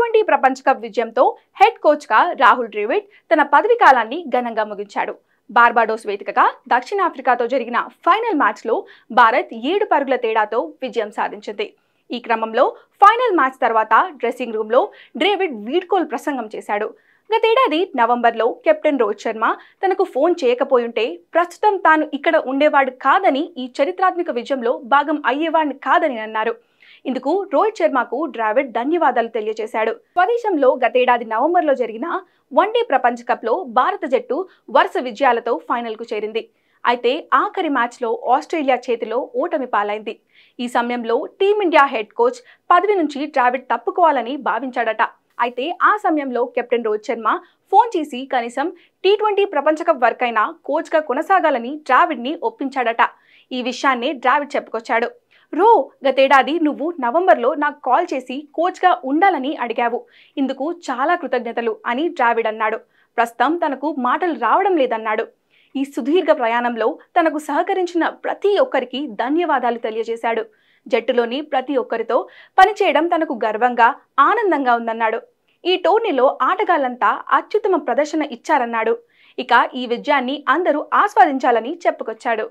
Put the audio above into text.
T20 ప్రపంచ cup విజయంతో head కోచ్గా రాహుల్ ద్రావిడ్ తన పదవి కాలాన్ని ఘనంగా ముగించాడు. బార్బాడోస్ వేదికగా దక్షిణాఫ్రికాతో జరిగిన ఫైనల్ మ్యాచ్లో భారత్ 7 పరుగుల తేడాతో విజయం సాధించింది. ఈ క్రమంలో ఫైనల్ మ్యాచ్ తర్వాత డ్రెస్సింగ్ రూమ్లో ద్రావిడ్ వీడ్కోలు ప్రసంగం చేశాడు. గతేడాది నవంబర్లో కెప్టెన్ రోహిత్ శర్మ తనకు ఫోన్ చేయకపోయుంటే ప్రస్తుతం తాను ఇక్కడ ఉండేవాడు కాదని, ఈ చరిత్రాత్మక విజయంలో భాగం అయ్యేవాడిని కాదని అన్నారు. ఇందుకు రోహిత్ శర్మకు ద్రావిడ్ ధన్యవాదాలు తెలియజేశాడు. స్వదేశంలో గతేడాది నవంబర్లో జరిగిన వన్డే ప్రపంచ కప్లో భారత జట్టు వరుస విజయాలతో ఫైనల్కు చేరింది. అయితే ఆఖరి మ్యాచ్లో ఆస్ట్రేలియా చేతిలో ఓటమి పాలైంది. ఈ సమయంలో టీమిండియా హెడ్ కోచ్ పదవి నుంచి ద్రావిడ్ తప్పుకోవాలని భావించాడట. అయితే ఆ సమయంలో కెప్టెన్ రోహిత్ శర్మ ఫోన్ చేసి కనీసం T20 ప్రపంచ కప్ వరకైనా కోచ్గా కొనసాగాలని ద్రావిడ్ని ఒప్పించాడట. ఈ విషయాన్ని ద్రావిడ్ చెప్పుకొచ్చాడు. గతేడాది నువ్వు నవంబర్లో నాకు కాల్ చేసి కోచ్గా ఉండాలని అడిగావు. ఇందుకు చాలా కృతజ్ఞతలు అని ద్రావిడ్ అన్నాడు. ప్రస్తుతం తనకు మాటలు రావడం లేదన్నాడు. ఈ సుదీర్ఘ ప్రయాణంలో తనకు సహకరించిన ప్రతి ఒక్కరికి ధన్యవాదాలు తెలియజేశాడు. జట్టులోని ప్రతి ఒక్కరితో పనిచేయడం తనకు గర్వంగా, ఆనందంగా ఉందన్నాడు. ఈ టోర్నీలో ఆటగాళ్లంతా అత్యుత్తమ ప్రదర్శన ఇచ్చారన్నాడు. ఇక ఈ విజయాన్ని అందరూ ఆస్వాదించాలని చెప్పుకొచ్చాడు.